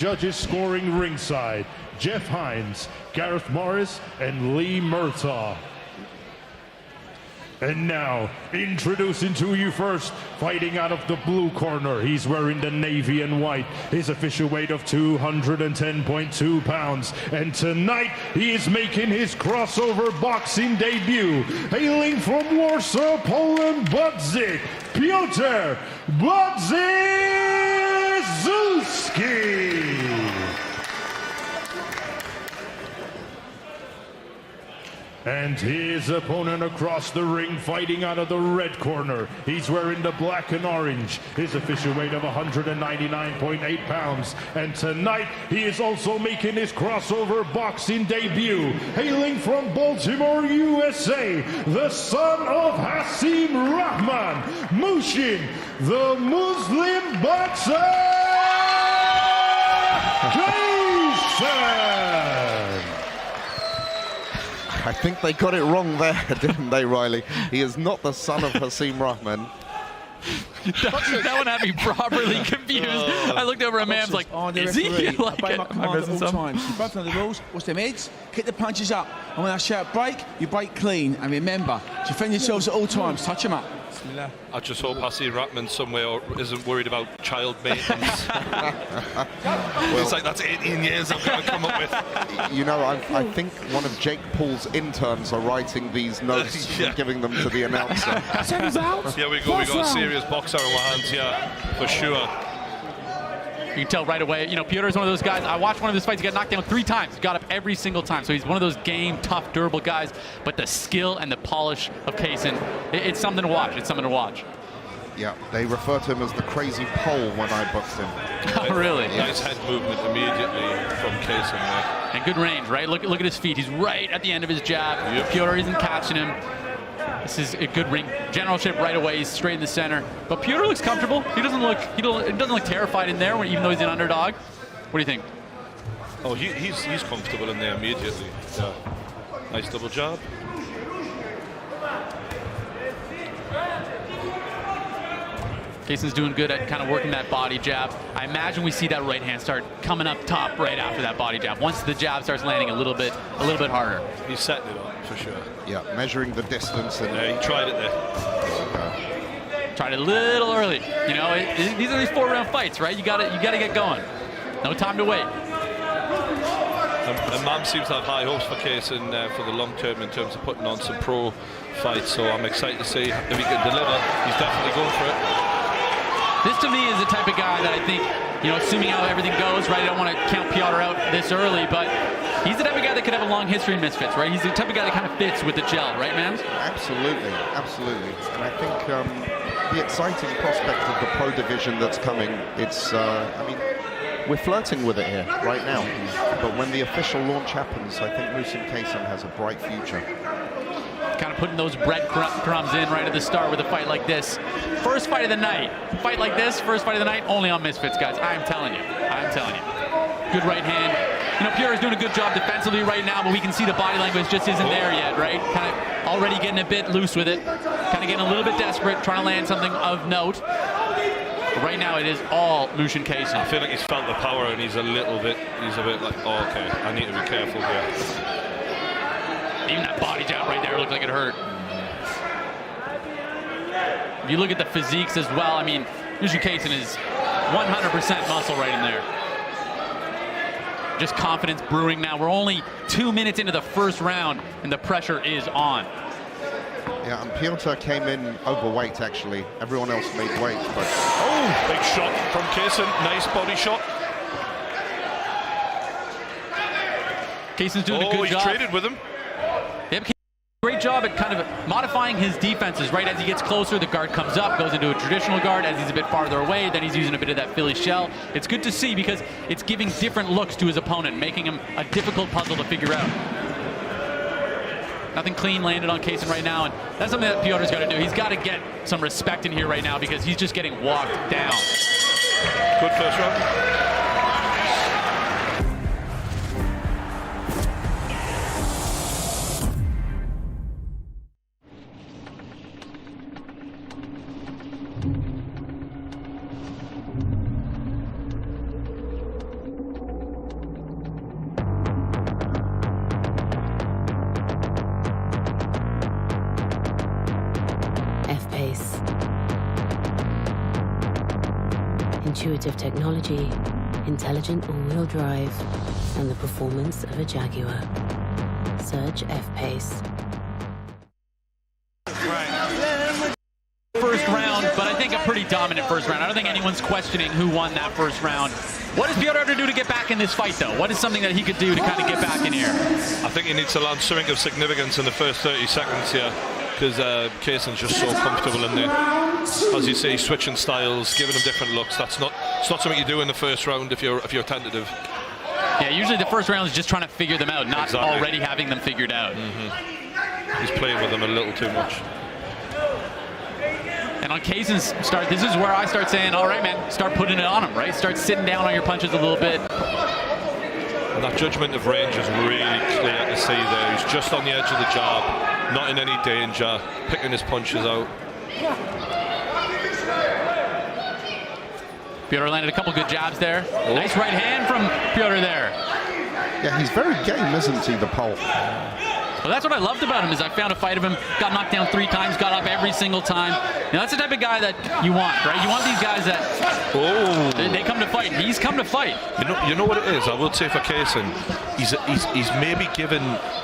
Judges scoring ringside, Jeff Hines, Gareth Morris, and Lee Murtaugh. And now, introducing to you first, fighting out of the blue corner. He's wearing the navy and white. His official weight of 210.2 pounds. And tonight, he is making his crossover boxing debut. Hailing from Warsaw, Poland, Bdave, Piotr Bdave. And his opponent across the ring, fighting out of the red corner. He's wearing the black and orange. His official weight of 199.8 pounds. And tonight, he is also making his crossover boxing debut. Hailing from Baltimore, USA, the son of Hasim Rahman, Mushin, the Muslim boxer, Dazn. I think they got it wrong there, didn't they, Riley? He is not the son of Hasim Rahman. That one had me properly confused. I looked over at Mams like, is he? Like, I obey my command at all times. You both know the rules. What's them heads? Kick the punches up. And when I shout break, you break clean. And remember, defend yourselves at all times. Touch them up. I just hope Hasim Rahman somewhere isn't worried about child maintenance. It's like, that's 18 years I'm going to come up with. You know, I think one of Jake Paul's interns are writing these notes and giving them to the announcer. Yeah, we got a serious boxer on our hands, yeah, for sure. You can tell right away, you know, Piotr is one of those guys. I watched one of his fights. He got knocked down 3 times. He got up every single time. So he's one of those game, tough, durable guys. But the skill and the polish of Kaysen, it's something to watch. It's something to watch. Yeah, they refer to him as the crazy Pole when I boxed him. Oh, really? Nice head movement immediately from Kaysen there. And good range, right? Look at his feet. He's right at the end of his jab. Yep. Piotr isn't catching him. This is a good ring generalship right away. He's straight in the center. But Piotr looks comfortable. He doesn't look terrified in there, even though he's an underdog. What do you think? Oh, he's comfortable in there immediately. Yeah. Nice double jab. Kaysen's doing good at kind of working that body jab. I imagine we see that right hand start coming up top right after that body jab. Once the jab starts landing a little bit harder. He's setting it up for sure. Yeah, measuring the distance. And yeah, he tried it there. Tried it a little early. You know, these are these 4-round fights, right? You gotta get going. No time to wait. And Mam seems to have high hopes for Kaysen for the long term in terms of putting on some pro fights. So I'm excited to see if he can deliver. He's definitely going for it. This to me is the type of guy that I think, you know, assuming how everything goes, right? I don't want to count Piotr out this early, but he's the type of guy that could have a long history in Misfits, right? He's the type of guy that kind of fits with the gel, right, man? Absolutely, absolutely. And I think the exciting prospect of the pro division that's coming, it's, I mean, we're flirting with it here right now. But when the official launch happens, I think Muslim Kaysen has a bright future. Kind of putting those breadcrumbs in right at the start with a fight like this. First fight of the night. Fight like this, first fight of the night, only on Misfits, guys. I'm telling you. I'm telling you. Good right hand. You know, Piotr is doing a good job defensively right now, but we can see the body language just isn't there yet, right? Kind of already getting a bit loose with it. Kind of getting a little bit desperate, trying to land something of note. But right now, it is all Mushin Kaysen. I feel like he's felt the power and he's a bit like, oh, okay, I need to be careful here. Even that body jab right there looked like it hurt. If you look at the physiques as well, I mean, Mushin Kaysen is 100% muscle right in there. Just confidence brewing now. We're only 2 minutes into the first round, and the pressure is on. Yeah, and Piotr came in overweight, actually. Everyone else made weight, but... Oh, big shot from Kaysen. Nice body shot. Kaysen's doing a good job. Oh, he traded with him. Yep, great job at kind of modifying his defenses, right? As he gets closer, the guard comes up, goes into a traditional guard. As he's a bit farther away, then he's using a bit of that Philly shell. It's good to see because it's giving different looks to his opponent, making him a difficult puzzle to figure out. Nothing clean landed on Kaysen right now, and that's something that Piotr's got to do. He's got to get some respect in here right now because he's just getting walked down. Good first round. intuitive technology, intelligent all-wheel drive, and the performance of a Jaguar. Surge F-Pace. First round, but I think a pretty dominant first round. I don't think anyone's questioning who won that first round. What does Piotr to do to get back in this fight, though? What is something that he could do to kind of get back in here? I think he needs to land something of significance in the first 30 seconds here, because Kaysen's just so comfortable in there. As you say, switching styles, giving him different looks. It's not something you do in the first round if you're tentative. Yeah, usually the first round is just trying to figure them out, not already having them figured out. He's playing with them a little too much. And on Kaysen's start, this is where I start saying, all right, man, start putting it on him, right? Start sitting down on your punches a little bit. And that judgment of range is really clear to see there. He's just on the edge of the jab, not in any danger, picking his punches out. Piotr landed a couple good jabs there. Nice right hand from Piotr there. Yeah, he's very game, isn't he, the Pole? Well, that's what I loved about him, is I found a fight of him, got knocked down 3 times, got up every single time. Now, that's the type of guy that you want, right? You want these guys that they come to fight. He's come to fight. You know what it is? I will say for Kaysen, he's maybe given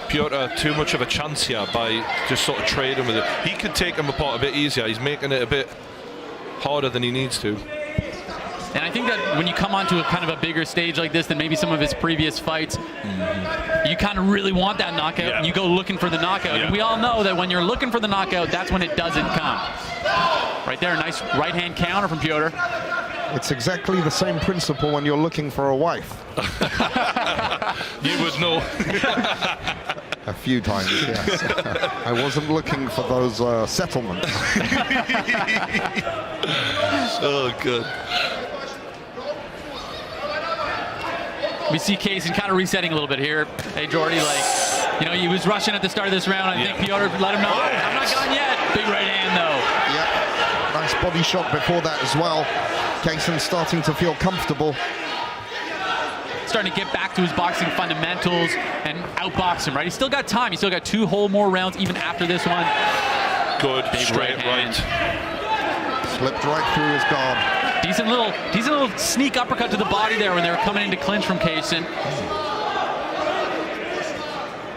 Piotr too much of a chance here by just sort of trading with it. He could take him apart a bit easier. He's making it a bit harder than he needs to. And I think that when you come onto a kind of a bigger stage like this than maybe some of his previous fights, you kind of really want that knockout, and you go looking for the knockout. And we all know that when you're looking for the knockout, that's when it doesn't come. Right there, a nice right-hand counter from Piotr. It's exactly the same principle when you're looking for a wife. You would know. A few times, yes. I wasn't looking for those settlements. Oh, good. We see Kaysen kind of resetting a little bit here. Hey, Jordy, he was rushing at the start of this round. I think Piotr let him know, I'm not gone yet. Big right hand, though. Yeah, nice body shot before that as well. Kaysen starting to feel comfortable. Starting to get back to his boxing fundamentals and outbox him, right? He's still got time. He's still got 2 whole more rounds even after this one. Good, big straight right. Slipped right through his guard. Decent little sneak uppercut to the body there when they were coming into clinch from Kaysen.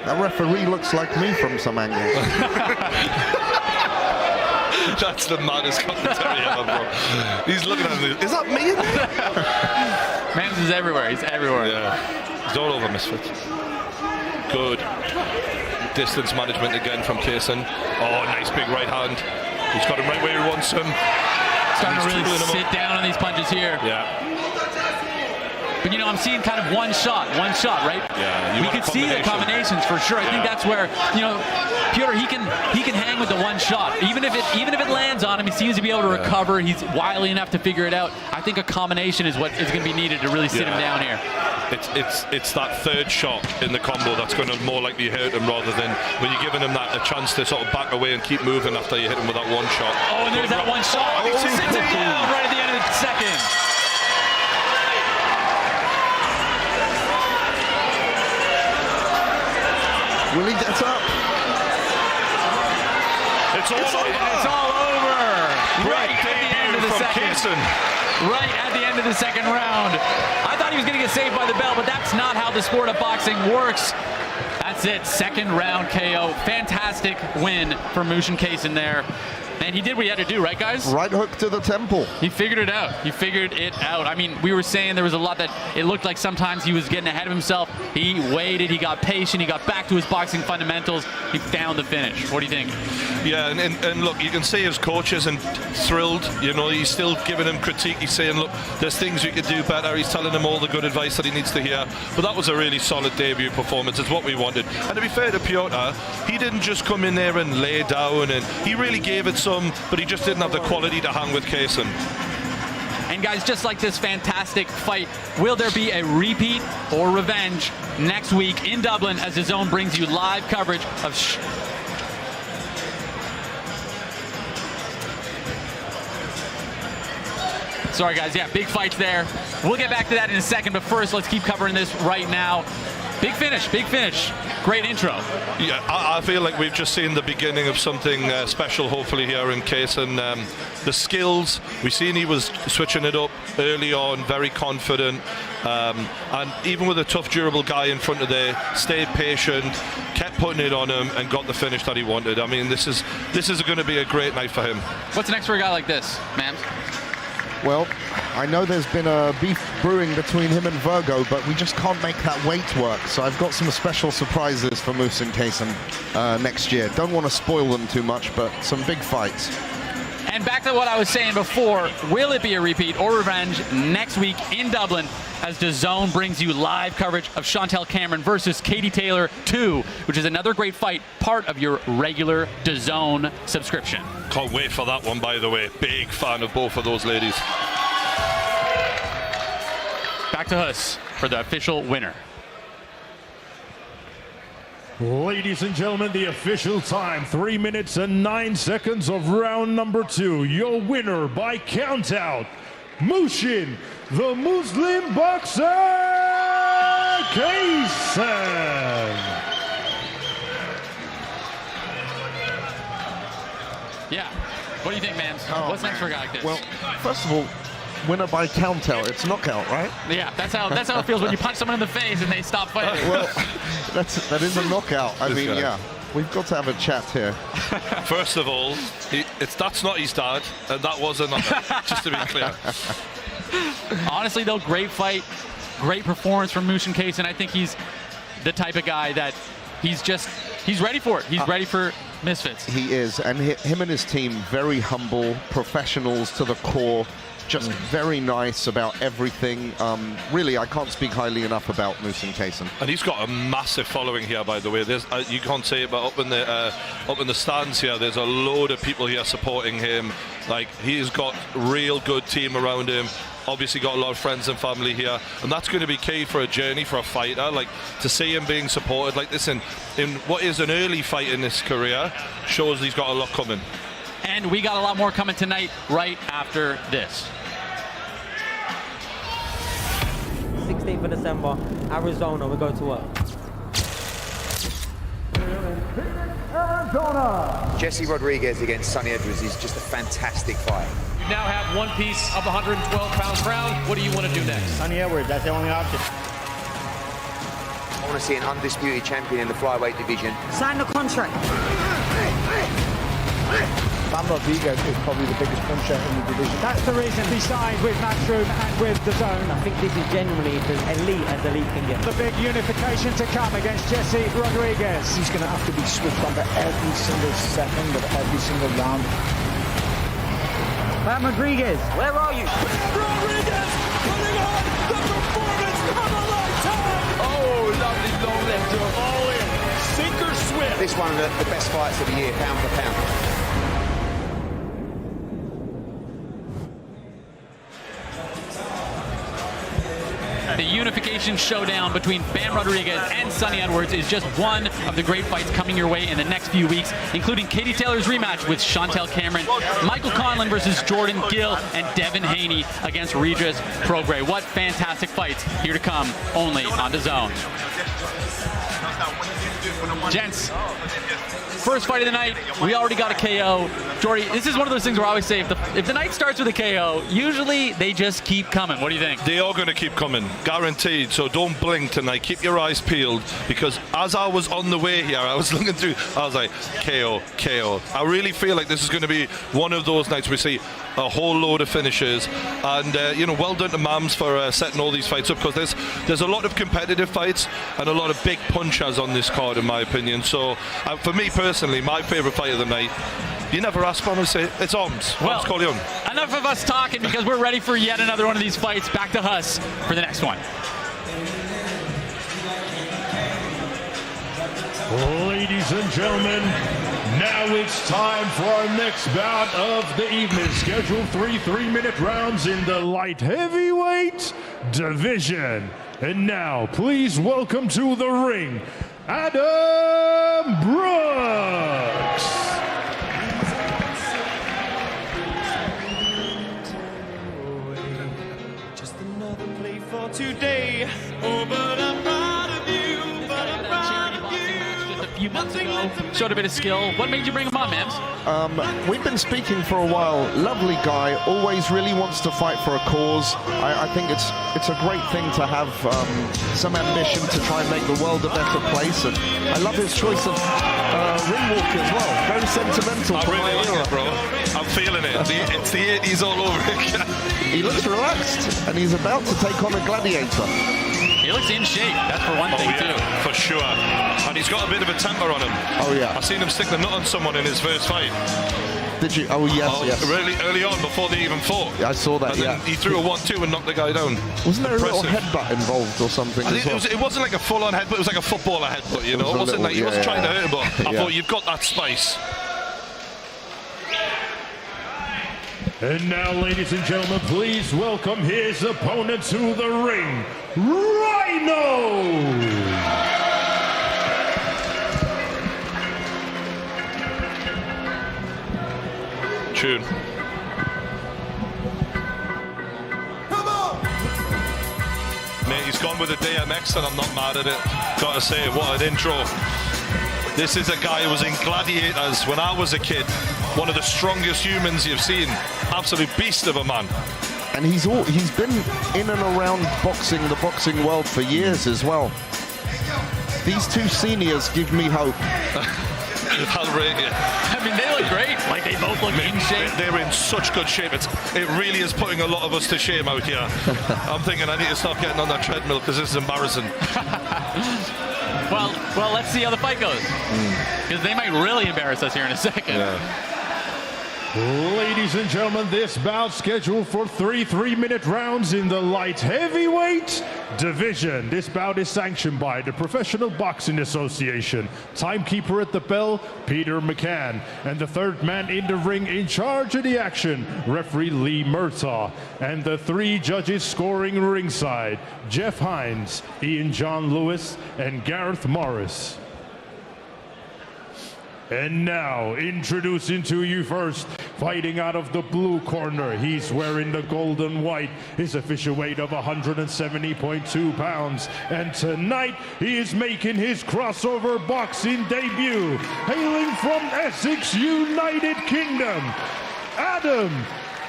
That referee looks like me from some angles. That's the maddest commentary ever, bro. He's looking at me. Is that me? Mans is everywhere. He's everywhere. Yeah. He's all over Misfits. Good. Distance management again from Kaysen. Oh, nice big right hand. He's got him right where he wants him. Starting to really sit down on these punches here. Yeah. But I'm seeing kind of one shot, right? Yeah. We can see the combinations for sure. I think that's where, Piotr, he can hang with the one shot. Even if it lands on him, he seems to be able to recover. He's wily enough to figure it out. I think a combination is what is going to be needed to really sit him down here. It's that third shot in the combo that's going to more likely hurt him, rather than when you're giving him a chance to sort of back away and keep moving after you hit him with that one shot. Oh, and there's that one shot. He sits him down right at the end of the second. Will he get up? It's all over. Right at the end of the second. Right at the end of the second round. I thought he was going to get saved by the bell, but that's not how the sport of boxing works. That's it. Second round KO. Fantastic win for Mushin Kaysen there. And he did what he had to do, right, guys? Right hook to the temple. He figured it out. I mean, we were saying there was a lot that it looked like sometimes he was getting ahead of himself. He waited. He got patient. He got back to his boxing fundamentals. He found the finish. What do you think? Yeah, and look, you can see his coach isn't thrilled. He's still giving him critique. He's saying, look, there's things we could do better. He's telling him all the good advice that he needs to hear. But that was a really solid debut performance. It's what we wanted. And to be fair to Piotr, he didn't just come in there and lay down, and he really gave it some, but he just didn't have the quality to hang with Kaysen. And guys, just like this fantastic fight, will there be a repeat or revenge next week in Dublin as DAZN brings you live coverage of Sorry guys, yeah, big fights there. We'll get back to that in a second, but first let's keep covering this right now. Big finish, big finish. Great intro. Yeah, I feel like we've just seen the beginning of something special, hopefully, here in Kaysen. The skills, we've seen he was switching it up early on, very confident. And even with a tough, durable guy in front of there, stayed patient, kept putting it on him, and got the finish that he wanted. I mean, this is going to be a great night for him. What's next for a guy like this, Mams? Well, I know there's been a beef brewing between him and Virgo, but we just can't make that weight work. So I've got some special surprises for Moose and Kaysen next year. Don't want to spoil them too much, but some big fights. And back to what I was saying before, will it be a repeat or revenge next week in Dublin as Dazn brings you live coverage of Chantel Cameron versus Katie Taylor 2, which is another great fight, part of your regular Dazn subscription. Can't wait for that one, by the way. Big fan of both of those ladies. Back to Huss for the official winner. Ladies and gentlemen, the official time, 3 minutes and 9 seconds of round number 2. Your winner by countout, Mushin, the Muslim boxer, Kaysen. Yeah. What do you think, Mams? What's next for a guy like this? Well, first of all, winner by countout. It's knockout, right? Yeah, that's how it feels when you punch someone in the face and they stop fighting. Well, that is a knockout. I mean, yeah, we've got to have a chat here. First of all, that's not his dad, and that was a knockout, just to be clear. Honestly, though, great fight, great performance from Mushin Kaysen. I think he's the type of guy that he's ready for it. He's ready for Misfits. He is, and him and his team, very humble, professionals to the core. Just very nice about everything. Really, I can't speak highly enough about Moose and Kaysen. And he's got a massive following here, by the way. There's you can't say it, but up in the stands here, there's a load of people here supporting him. Like, he's got real good team around him. Obviously got a lot of friends and family here, and that's going to be key for a journey for a fighter. Like, to see him being supported like this in what is an early fight in his career shows he's got a lot coming. And we got a lot more coming tonight right after this. 16th of December, Arizona, we go to work. Jesse Rodriguez against Sonny Edwards is just a fantastic fight. You now have one piece of the 112-pound crown. What do you want to do next? Sonny Edwards, that's the only option. I want to see an undisputed champion in the flyweight division. Sign the contract. Sam Rodriguez is probably the biggest puncher in the division. That's the reason he signed with Matchroom and with Dazn. I think this is genuinely as elite can get. The big unification to come against Jesse Rodriguez. He's going to have to be switched on for every single second of every single round. Sam Rodriguez, where are you? Rodriguez putting on the performance of a lifetime. Oh, lovely long left hook. All in. Sinker swift. This one of the best fights of the year, pound for pound. The unification showdown between Bam Rodriguez and Sonny Edwards is just one of the great fights coming your way in the next few weeks, including Katie Taylor's rematch with Chantel Cameron, Michael Conlon versus Jordan Gill, and Devin Haney against Regis Prograis. What fantastic fights here to come only on Dazn. Gents, first fight of the night, we already got a KO. Jordy, this is one of those things where I always say, if the night starts with a KO, usually they just keep coming. What do you think? They are going to keep coming, guaranteed. So don't blink tonight. Keep your eyes peeled, because as I was on the way here, I was looking through, I was like, KO, KO. I really feel like this is going to be one of those nights we see a whole load of finishes. And, well done to Mams for setting all these fights up, because there's a lot of competitive fights and a lot of big punchers on this card, in my opinion. So for me personally, my favourite fight of the night, you never ask for me to say it. It's Oms. Oms Corleone. Enough of us talking, because we're ready for yet another one of these fights. Back to Huss for the next one. Ladies and gentlemen, now it's time for our next bout of the evening. Scheduled 3-minute rounds in the light heavyweight division. And now, please welcome to the ring, Adam Brooks. Just another play for today. Oh, but I'm proud of you. few months ago. Showed a bit of skill. What made you bring him on, Mams? We've been speaking for a while. Lovely guy, always really wants to fight for a cause. I think it's a great thing to have some ambition to try and make the world a better place. And I love his choice of ring walk as well. Very sentimental. I really like it, bro. I'm feeling it. It's the 80s all over again. He looks relaxed, and he's about to take on a gladiator. He looks in shape, that's for one thing, too. For sure. And he's got a bit of a temper on him. Oh, yeah. I seen him stick the nut on someone in his first fight. Did you? Oh, yes, yes. Really early on, before they even fought. Yeah, I saw that, and then he threw a 1-2 and knocked the guy down. Wasn't there a little headbutt involved or something as well? It wasn't like a full-on headbutt, it was like a footballer headbutt, you know? It wasn't like, he wasn't trying to hurt him, but I thought, you've got that spice. And now, ladies and gentlemen, please welcome his opponent to the ring, Rhino! Tune. Mate, he's gone with a DMX and I'm not mad at it. Gotta say, what an intro. This is a guy who was in Gladiators when I was a kid. One of the strongest humans you've seen. Absolute beast of a man. And he's been in and around boxing, the boxing world for years as well. These two seniors give me hope. I'll rate you. I mean, they look great. Like, they both look in shape. They're in such good shape. It really is putting a lot of us to shame out here. I'm thinking I need to stop getting on that treadmill because this is embarrassing. Well, let's see how the fight goes. Because they might really embarrass us here in a second. Yeah. Ladies and gentlemen, this bout scheduled for 3 3-minute rounds in the light heavyweight division. This bout is sanctioned by the Professional Boxing Association. Timekeeper at the bell, Peter McCann. And the third man in the ring in charge of the action, referee Lee Murtaugh. And the 3 judges scoring ringside, Jeff Hines, Ian John Lewis, and Gareth Morris. And now, introducing to you first, fighting out of the blue corner, he's wearing the gold and white, his official weight of 170.2 pounds. And tonight, he is making his crossover boxing debut, hailing from Essex, United Kingdom, Adam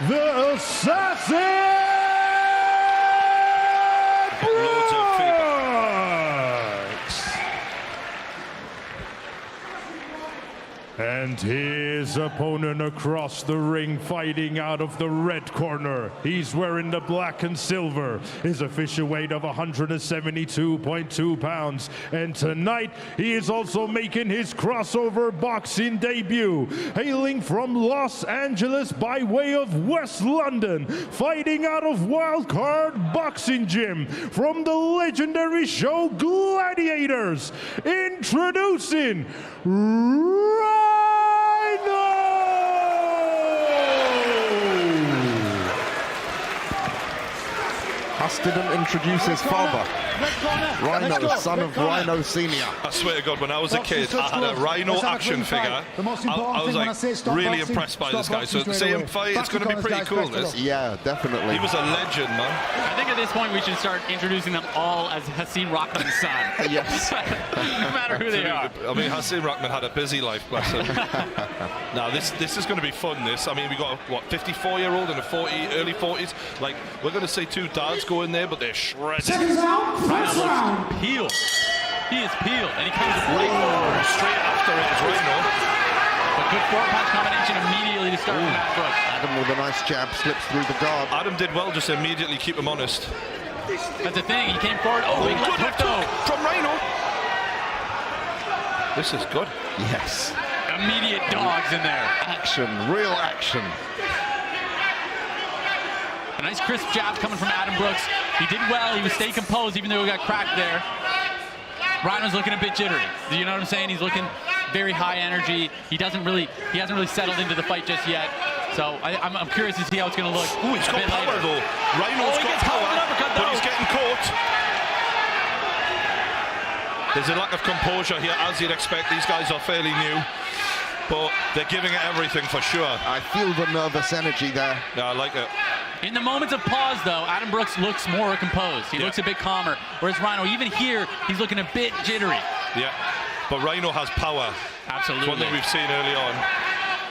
the Assassin! Loads of feedback. And his opponent across the ring, fighting out of the red corner. He's wearing the black and silver. His official weight of 172.2 pounds. And tonight, he is also making his crossover boxing debut. Hailing from Los Angeles by way of West London. Fighting out of Wildcard Boxing Gym. From the legendary show Gladiators. Introducing Huss didn't introduce his father. Rhino, son of Rhino Senior. I swear to God, when I was a kid, I had a Rhino action figure. I was like really impressed by this guy. So to see him fight, it's going to be pretty cool. This. Yeah, definitely. He was a legend, man. I think at this point we should start introducing them all as Hasim Rahman's son. Yes. No matter who they are. I mean, Hasim Rahman had a busy life, bless him. Now, this is going to be fun, this. I mean, we got a, 54-year-old and a early 40s. Like, we're going to say 2 dads go in there, but they're shredded. Rhino looks peeled. He is peeled, and he comes right straight after it is Rhino. A good 4-punch combination immediately to start from Adam Brooks. Adam with a nice jab slips through the guard. Adam did well, just immediately keep him honest. That's the thing, he came forward. Oh, big left hook from Rhino. This is good. Yes. Immediate dogs in there. Action, real action. A nice crisp jab coming from Adam Brooks. He did well. He was staying composed even though he got cracked there. Rhino's looking a bit jittery. Do you know what I'm saying? He's looking very high energy. He hasn't really settled into the fight just yet. So I'm curious to see how it's going to look. Ooh, he's got power though. Rhino's got power, but he's getting caught. There's a lack of composure here, as you'd expect. These guys are fairly new, but they're giving it everything for sure. I feel the nervous energy there. Yeah, I like it. In the moments of pause, though, Adam Brooks looks more composed. He looks a bit calmer. Whereas Rhino, even here, he's looking a bit jittery. Yeah. But Rhino has power. Absolutely. It's one thing we've seen early on.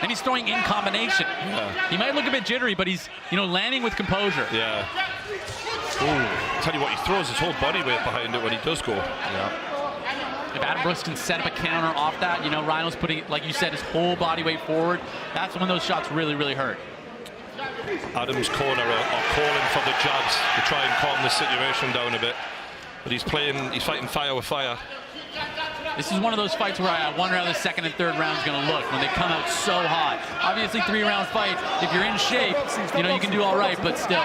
And he's throwing in combination. Yeah. He might look a bit jittery, but he's, landing with composure. Yeah. Ooh. Tell you what, he throws his whole body weight behind it when he does go. Yeah. If Adam Brooks can set up a counter off that, Rhino's putting, like you said, his whole body weight forward. That's when those shots really, really hurt. Adam's corner are calling for the jabs to try and calm the situation down a bit. But he's fighting fire with fire. This is one of those fights where I wonder how the second and third round is going to look when they come out so hot. Obviously, 3-round fight. If you're in shape, you can do all right, but still.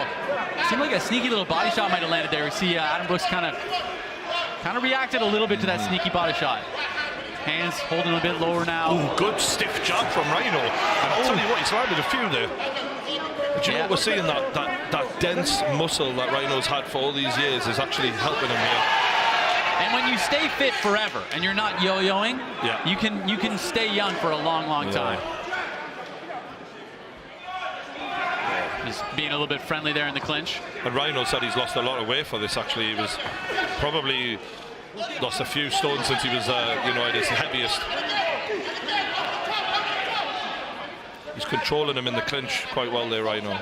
Seemed like a sneaky little body shot might have landed there. We see Adam Brooks kind of reacted a little bit to that sneaky body shot. Hands holding a bit lower now. Ooh, good stiff jab from Rhino. And I'll tell you what, he's landed a few there. Do you know what we're seeing? That dense muscle that Rhino's had for all these years is actually helping him here. And when you stay fit forever and you're not yo-yoing, you can stay young for a long, long time. Just being a little bit friendly there in the clinch. And Rhino said he's lost a lot of weight for this. Actually, he was probably lost a few stones since he was, at his heaviest. He's controlling him in the clinch quite well there, Rhino.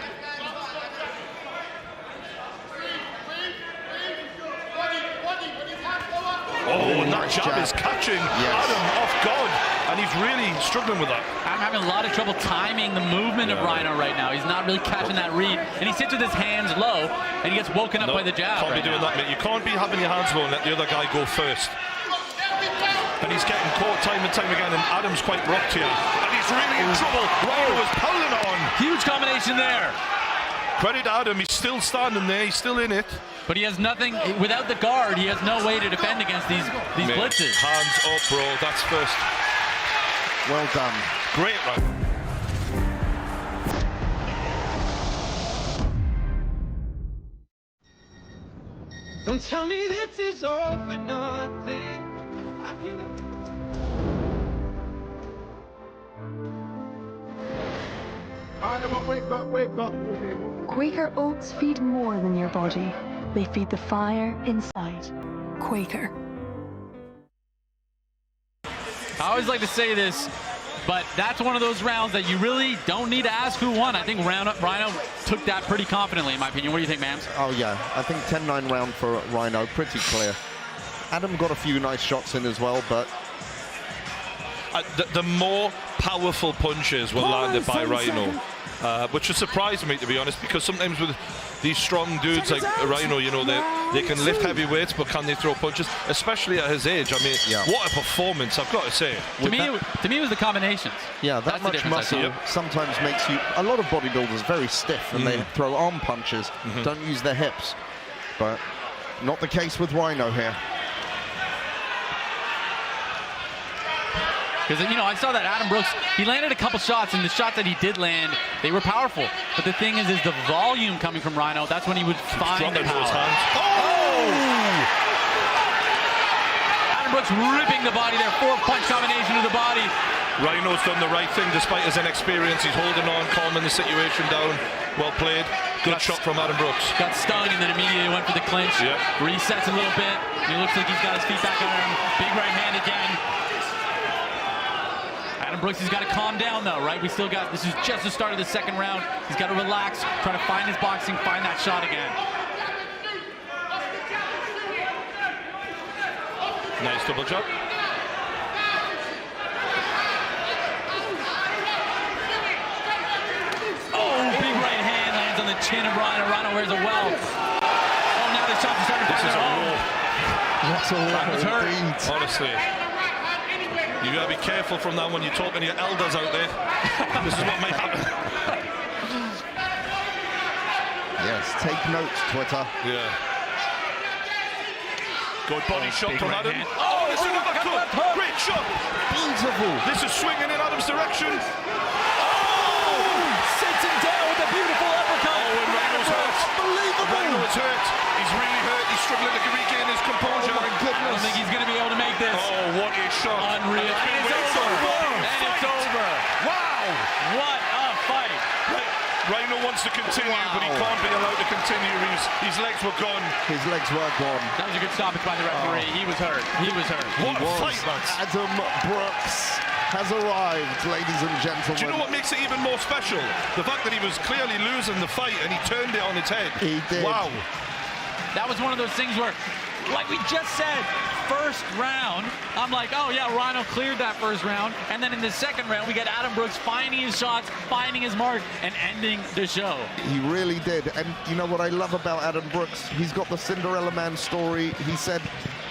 Oh, and that jab is catching Adam off guard, and he's really struggling with that. I'm having a lot of trouble timing the movement of Rhino right now. He's not really catching that read, and he sits with his hands low, and he gets woken up by the jab. Can't be doing that, mate. You can't be having your hands low and let the other guy go first. And he's getting caught time and time again, and Adam's quite rocked here. And he's really in trouble. Rhino is piling on. Huge combination there. Credit Adam, he's still standing there, he's still in it. But he has nothing, without the guard, he has no way to defend against these blitzes. Hands up, bro, that's first. Well done. Great run. Don't tell me this is all for nothing. Wake up. Quaker oats feed more than your body. They feed the fire inside. Quaker. I always like to say this, but that's one of those rounds that you really don't need to ask who won. I think Rhino took that pretty confidently, in my opinion. What do you think, Mams? Oh, yeah. I think 10-9 round for Rhino. Pretty clear. Adam got a few nice shots in as well, but... the more powerful punches were landed by Rhino, which has surprised me, to be honest, because sometimes with these strong dudes like Rhino, they can lift heavy weights, but can they throw punches? Especially at his age. I mean, what a performance, I've got to say. To me, it was the combinations. Yeah, that much muscle sometimes makes you... A lot of bodybuilders very stiff, and they throw arm punches, don't use their hips. But not the case with Rhino here. Because, I saw that Adam Brooks, he landed a couple shots, and the shots that he did land, they were powerful. But the thing is the volume coming from Rhino, that's when he would find the power. Adam Brooks ripping the body there, 4-punch combination to the body. Rhino's done the right thing despite his inexperience. He's holding on, calming the situation down. Well played. Good shot from Adam Brooks. Got stung and then immediately went for the clinch. Resets a little bit. He looks like he's got his feet back on him. Big right hand again. Adam Brooks has got to calm down though, right? This is just the start of the second round. He's got to relax, try to find his boxing, find that shot again. Nice double jump. Oh, big right hand lands on the chin of Rhino. Rhino wears a well. Oh, now the shots are starting to fire home. That's a lot, honestly. You gotta be careful from that when you're talking to your elders out there. This is what may happen. Yes, take notes, Twitter. Yeah. Good body shot from Adam. Hand. Oh, this is another good. Great shot. Beautiful. This is swinging in Adam's direction. Sits him down with a beautiful uppercut. Oh, and Rhino's hurt. Unbelievable. Rhino is hurt. He's really hurt. He's struggling to regain his composure. Oh, my goodness. I don't think he's going to be able to make this. Oh, what a shot. Unreal. And it's over. And it's over. Wow. What a fight. Rhino wants to continue, but he can't be allowed to continue. His legs were gone. His legs were gone. That was a good stoppage by the referee. He was hurt. He was hurt. What a fight, lads. Adam Brooks has arrived, ladies and gentlemen. Do you know what makes it even more special? The fact that he was clearly losing the fight and he turned it on its head. He did. Wow. That was one of those things where, like we just said, first round, I'm like, oh yeah, Rhino cleared that first round. And then in the second round, we got Adam Brooks finding his shots, finding his mark, and ending the show. He really did. And you know what I love about Adam Brooks? He's got the Cinderella Man story. He said,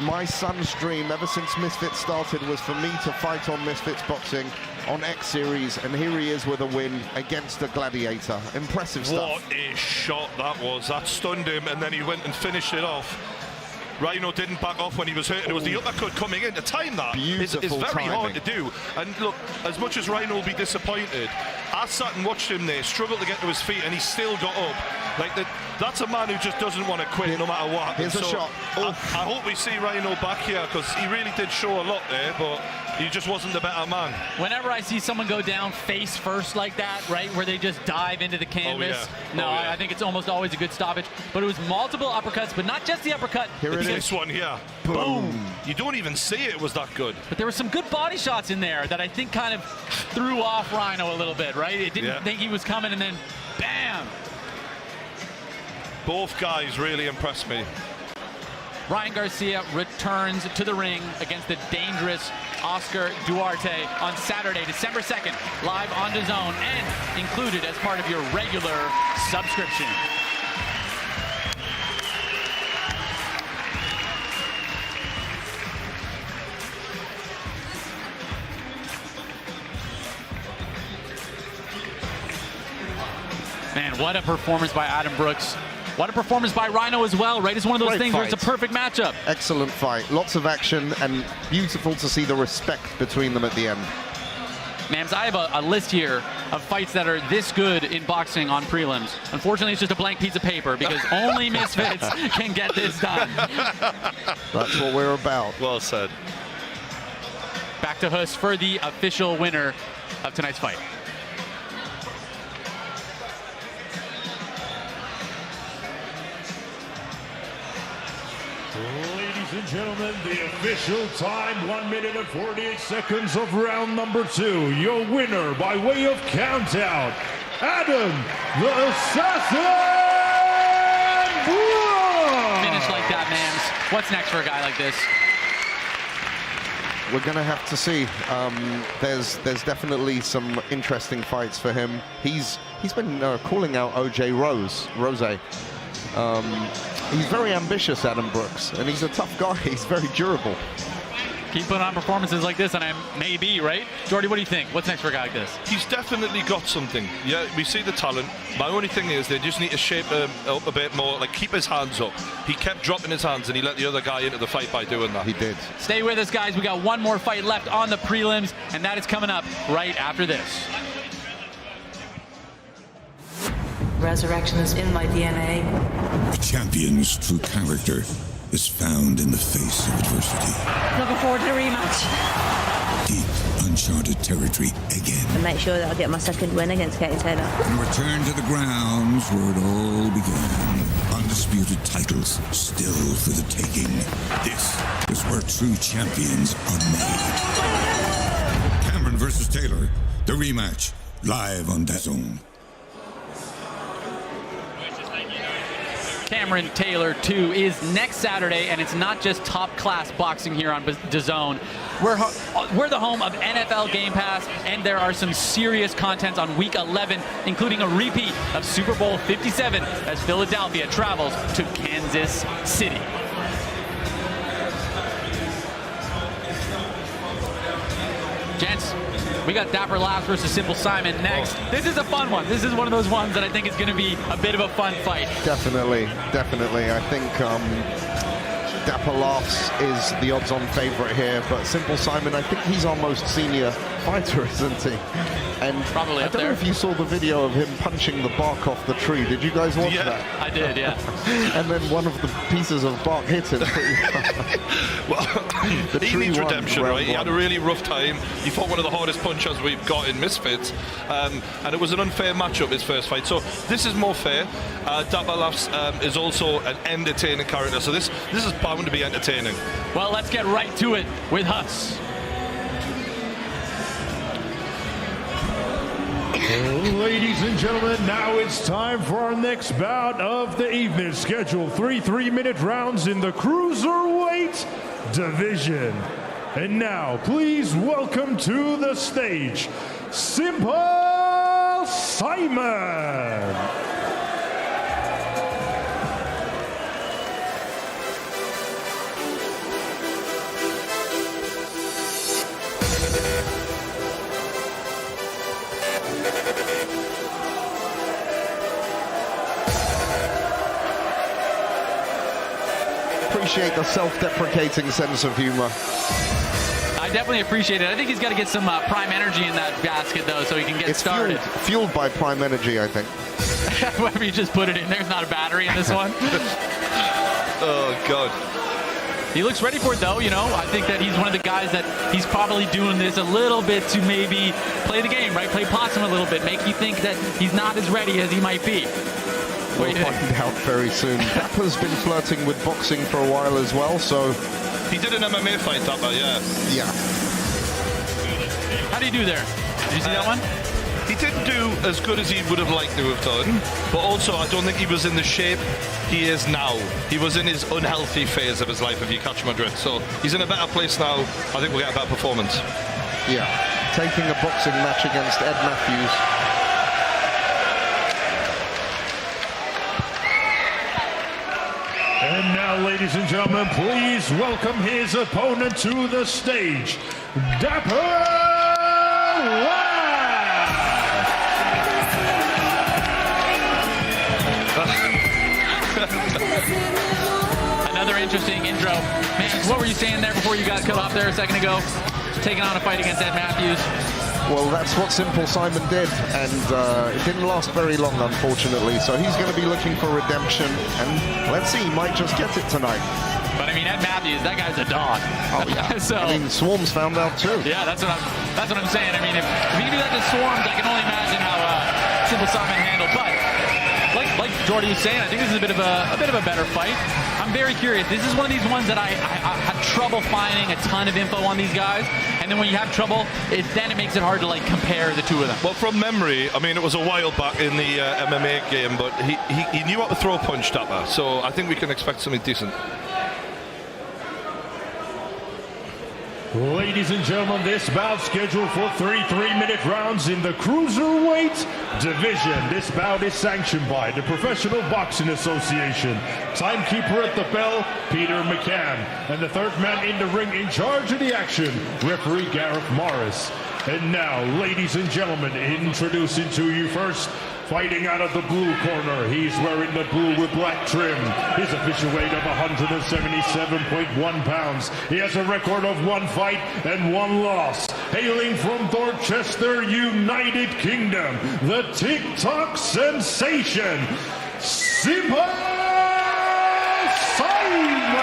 my son's dream ever since Misfits started was for me to fight on Misfits Boxing on X Series, and here he is with a win against a gladiator. Impressive stuff. What a shot that was. That stunned him, and then he went and finished it off. Rhino didn't back off when he was hurt, and it was the uppercut coming in. To time that is very hard to do. And look, as much as Rhino will be disappointed, I sat and watched him there, struggle to get to his feet, and he still got up. Like that's a man who just doesn't want to quit no matter what happens. Here's a shot. I hope we see Rhino back here, because he really did show a lot there, but he just wasn't the better man. Whenever I see someone go down face first like that, right, where they just dive into the canvas, I think it's almost always a good stoppage. But it was multiple uppercuts, but not just the uppercut. Here it is. This one here. Boom. You don't even see it was that good. But there were some good body shots in there that I think kind of threw off Rhino a little bit, right? It didn't think he was coming, and then bam. Both guys really impressed me. Ryan Garcia returns to the ring against the dangerous Oscar Duarte on Saturday, December 2nd, live on Dazn and included as part of your regular subscription. Man, what a performance by Adam Brooks. What a performance by Rhino as well, right? It's one of those things where it's a perfect matchup. Excellent fight. Lots of action, and beautiful to see the respect between them at the end. Mams, I have a list here of fights that are this good in boxing on prelims. Unfortunately, it's just a blank piece of paper because only Misfits can get this done. That's what we're about. Well said. Back to Hus for the official winner of tonight's fight. Ladies and gentlemen, the official time, 1 minute and 48 seconds of round number 2. Your winner by way of countdown, Adam the Assassin Brooks! Finish like that, Mams. What's next for a guy like this? We're going to have to see. There's definitely some interesting fights for him. He's been calling out OJ Rose. He's very ambitious, Adam Brooks, and he's a tough guy. He's very durable. Keep putting on performances like this, and I may be, right? Jordy, what do you think? What's next for a guy like this? He's definitely got something. Yeah, we see the talent. My only thing is they just need to shape him up a bit more, like keep his hands up. He kept dropping his hands, and he let the other guy into the fight by doing that. He did. Stay with us, guys. We got one more fight left on the prelims, and that is coming up right after this. Resurrection is in my DNA. A champion's true character is found in the face of adversity. Looking forward to the rematch. Deep, uncharted territory again. And make sure that I get my second win against Katie Taylor. And return to the grounds where it all began. Undisputed titles still for the taking. This is where true champions are made. Cameron versus Taylor, the rematch, live on Dazn. Cameron Taylor 2 is next Saturday, and it's not just top-class boxing here on Dazn. We're the home of NFL Game Pass, and there are some serious content on Week 11, including a repeat of Super Bowl 57 as Philadelphia travels to Kansas City. Gents, we got Dapper Laughs versus Simple Simon next. This is a fun one. This is one of those ones that I think is going to be a bit of a fun fight. Definitely. I think Dapper Laughs is the odds-on favorite here, but Simple Simon, I think he's our most senior fighter, isn't he? And probably I don't know if you saw the video of him punching the bark off the tree. Did you guys watch that? I did, yeah. And then one of the pieces of bark hit him pretty hard. Well, He needs redemption, right? He had a one. really rough time. He fought one of the hardest punchers we've got in Misfits, and it was an unfair matchup, his first fight. So this is more fair. Dapper Laughs is also an entertaining character, so this is bound to be entertaining. Well, let's get right to it with Huss. Ladies and gentlemen, now it's time for our next bout of the evening. Scheduled 3 3-minute rounds in the Cruiserweight division. And now, please welcome to the stage, Simple Simon. Appreciate the self-deprecating sense of humor. I definitely appreciate it. I think he's got to get some prime energy in that basket, though, so he can get started. Fueled by prime energy, I think. Whoever you just put it in, there's not a battery in this one. Oh, God. He looks ready for it, though, you know. I think that he's one of the guys that he's probably doing this a little bit to maybe play the game, right? Play possum a little bit, make you think that he's not as ready as he might be. We'll find out very soon. Dapper's been flirting with boxing for a while as well, so... He did an MMA fight, Dapper, yeah. Yeah. How do you do there? Did you see that one? He didn't do as good as he would have liked to have done, but also I don't think he was in the shape he is now. He was in his unhealthy phase of his life, if you catch my drift. So he's in a better place now. I think we'll get a better performance. Yeah. Taking a boxing match against Ed Matthews. And now, ladies and gentlemen, please welcome his opponent to the stage, Dapper Another interesting intro. Man, what were you saying there before you got cut off there a second ago? Taking on a fight against Ed Matthews. Well, that's what Simple Simon did, and it didn't last very long, unfortunately. So he's going to be looking for redemption, and let's see, he might just get it tonight. But I mean, Ed Matthews, that guy's a dog. Oh yeah. So, I mean, Swarms found out too. Yeah, that's what I'm saying. I mean, if you can do that to Swarms, I can only imagine how Simple Simon handled. But like Jordy was saying, I think this is a bit of a better fight. I'm very curious. This is one of these ones that I have trouble finding a ton of info on these guys. And then when you have trouble, then it makes it hard to like compare the two of them. Well, from memory, I mean, it was a while back in the MMA game, but he knew how to throw a punch, Dapper. So I think we can expect something decent. Ladies and gentlemen, this bout scheduled for 3 3-minute rounds in the Cruiserweight division. This bout is sanctioned by the Professional Boxing Association. Timekeeper at the bell, Peter McCann. And the third man in the ring in charge of the action, referee Gareth Morris. And now, ladies and gentlemen, introducing to you first, fighting out of the blue corner, he's wearing the blue with black trim. His official weight of 177.1 pounds. He has a record of 1 fight and 1 loss. Hailing from Dorchester, United Kingdom, the TikTok sensation, Simple Simon!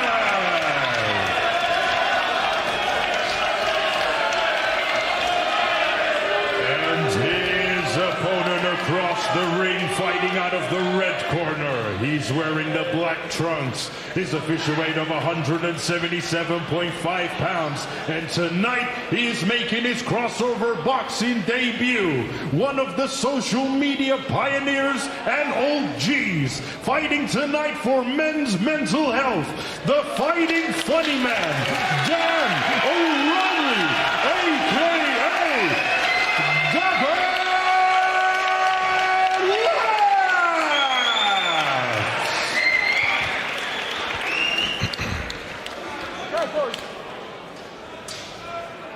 Across the ring, fighting out of the red corner, he's wearing the black trunks. His official weight of 177.5 pounds. And tonight, he is making his crossover boxing debut. One of the social media pioneers and OGs. Fighting tonight for men's mental health. The Fighting Funny Man, Dan O'Reilly, a.k.a. Dapper.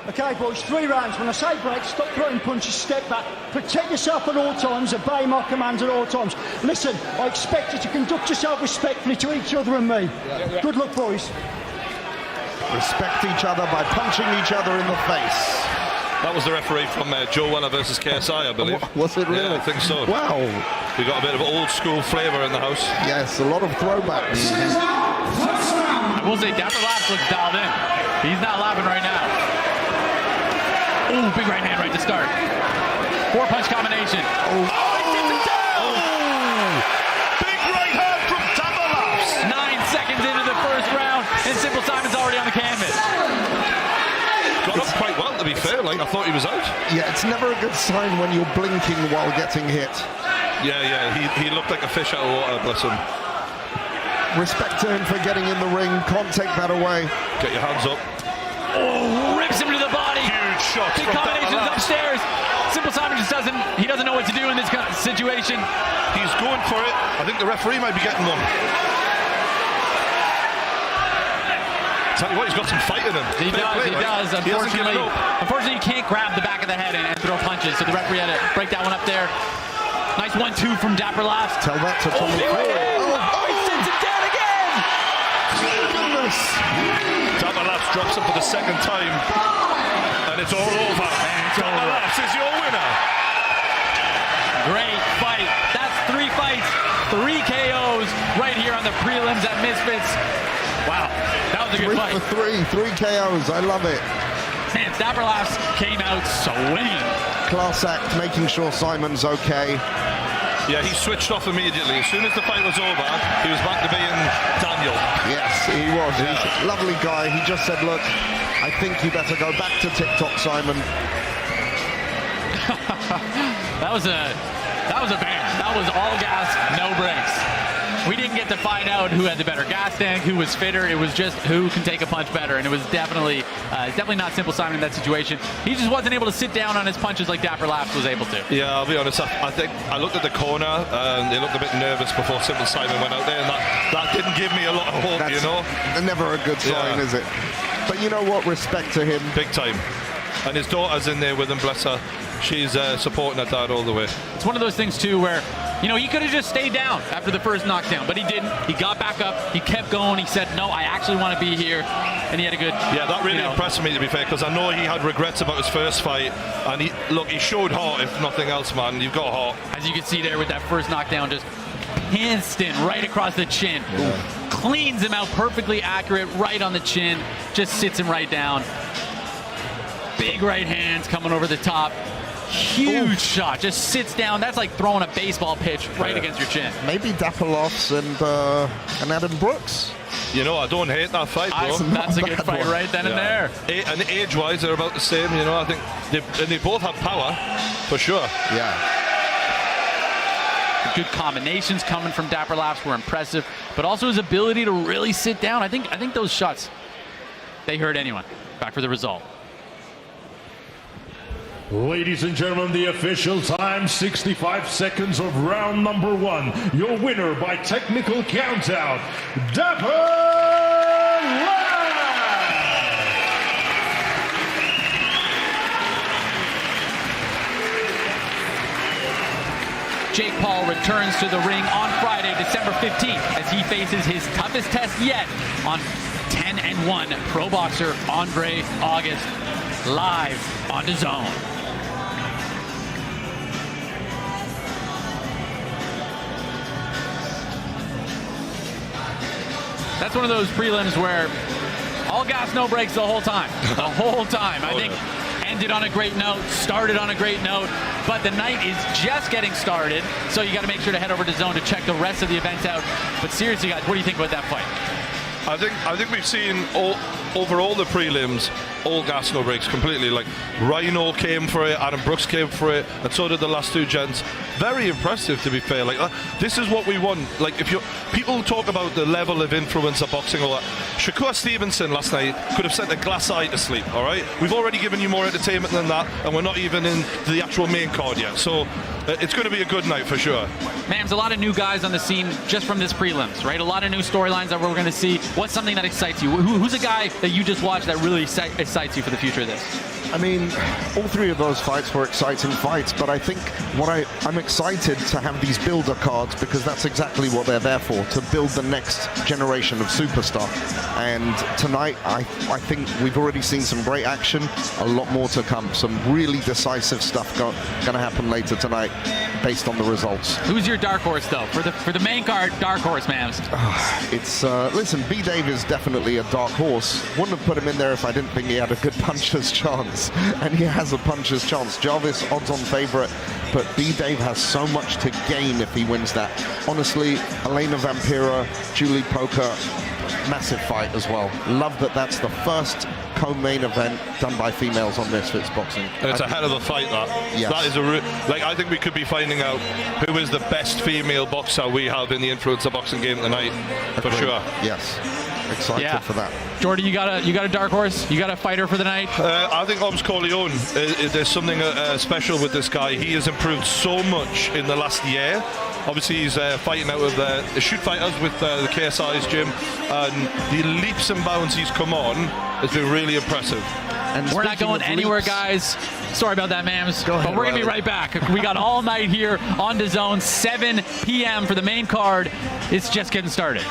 Okay, boys, 3 rounds. When I say break, stop throwing punches, step back. Protect yourself at all times, obey my commands at all times. Listen, I expect you to conduct yourself respectfully to each other and me. Good luck, boys. Respect each other by punching each other in the face. That was the referee from Joe Weller versus KSI, I believe. Was it really? Yeah, I think so. Wow. We got a bit of old school flavour in the house. Yes, a lot of throwbacks. I will say Dapper Laughs looks dialed in. He's not laughing right now. Ooh, big right hand right to start. 4-punch combination. Oh, he sits it down! Big right hand from Dazn. 9 seconds into the first round, and Simple Simon's already on the canvas. Got up quite well, to be fair. Like, I thought he was out. Yeah, it's never a good sign when you're blinking while getting hit. Yeah, he looked like a fish out of water, bless him. Respect to him for getting in the ring. Can't take that away. Get your hands up. Oh, rips him to the body. Huge shots. Big combinations upstairs. Simple Simon just doesn't know what to do in this situation. He's going for it. I think the referee might be getting one. Tell you what, he's got some fight in him. He does. Unfortunately, he can't grab the back of the head and throw punches, so the referee had to break that one up there. Nice 1-2 from Dapper Laughs. Tell that to Tommy. He sends it down again. Goodness. Dapper Laughs drops him for the second time, and it's all over. Dapper Laughs is your winner. Great fight. That's 3 fights, 3 KOs right here on the prelims at Misfits. Wow, that was a good fight. 3 for 3 KOs. I love it. Man, Dapper Laughs came out swinging. Class act, making sure Simon's okay. Yeah, he switched off immediately. As soon as the fight was over, he was back to being Daniel. Yes, he was. Yeah. He's a lovely guy. He just said, look, I think you better go back to TikTok, Simon. That was a banger. That was all gas, no brakes. We didn't get to find out who had the better gas tank, who was fitter. It was just who can take a punch better, and it was definitely not Simple Simon in that situation. He just wasn't able to sit down on his punches like Dapper Laughs was able to. Yeah, I'll be honest. I think I looked at the corner, and they looked a bit nervous before Simple Simon went out there, and that didn't give me a lot of hope. That's never a good sign, is it? But you know what? Respect to him. Big time. And his daughter's in there with him, bless her. She's supporting her dad all the way. It's one of those things, too, where, he could have just stayed down after the first knockdown, but he didn't. He got back up. He kept going. He said, no, I actually want to be here. And he had a good... Yeah, that really impressed me, to be fair, because I know he had regrets about his first fight. And he showed heart, if nothing else, man. You've got heart. As you can see there with that first knockdown, just instant right across the chin. Yeah. Cleans him out, perfectly accurate, right on the chin. Just sits him right down. Big right hands coming over the top. Huge shot, just sits down. That's like throwing a baseball pitch right against your chin. Maybe Dapper Laughs and Adam Brooks. I don't hate that fight, bro. That's a good fight right then and there. And age-wise, they're about the same. I think they both have power, for sure. Yeah. Good combinations coming from Dapper Laughs were impressive, but also his ability to really sit down. I think those shots, they hurt anyone. Back for the result. Ladies and gentlemen, the official time, 65 seconds of round number 1. Your winner by technical countdown, Dapper Laughs! Jake Paul returns to the ring on Friday, December 15th, as he faces his toughest test yet on 10-1 pro boxer Andre August, live on Dazn. That's one of those prelims where all gas, no brakes the whole time. The whole time. I think ended on a great note, started on a great note, but the night is just getting started, so you got to make sure to head over to Dazn to check the rest of the events out. But seriously, guys, what do you think about that fight? I think we've seen over all the prelims, all gas, no brakes completely. Like Rhino came for it, Adam Brooks came for it, and so did the last 2 gents. Very impressive, to be fair. Like this is what we want. Like people talk about the level of influence of boxing, all that. Shakur Stevenson last night could have sent a glass eye to sleep. All right, we've already given you more entertainment than that, and we're not even in the actual main card yet. So it's going to be a good night for sure. Man, there's a lot of new guys on the scene just from this prelims, right? A lot of new storylines that we're going to see. What's something that excites you? Who's a guy that you just watched that really excites you for the future of this? I mean, all three of those fights were exciting fights, but I think I'm excited to have these builder cards because that's exactly what they're there for, to build the next generation of superstar. And tonight, I think we've already seen some great action, a lot more to come. Some really decisive stuff going to happen later tonight based on the results. Who's your dark horse, though? For the main card, dark horse, Mams. Listen, Bdave is definitely a dark horse. Wouldn't have put him in there if I didn't think he had a good puncher's chance. And he has a puncher's chance. Jarvis, odds-on favorite, but Bdave has so much to gain if he wins that. Honestly, Elena Vampira, Julie Poker, massive fight as well. Love that that's the first co-main event done by females on Misfits Boxing. And it's a hell of a fight, that. Yes. That is I think we could be finding out who is the best female boxer we have in the Influencer Boxing game tonight, for sure. Yes. Excited for that. Jordy, you got a dark horse? You got a fighter for the night? I think Oms Corleone. There's something special with this guy. He has improved so much in the last year. Obviously, he's fighting out with the shoot fighters with the KSI's gym, and the leaps and bounds he's come on has been really impressive. And we're not going anywhere, guys. Sorry about that, Mams. Go ahead, but we're going to be right back. We got all night here on Dazn, 7 p.m. for the main card. It's just getting started.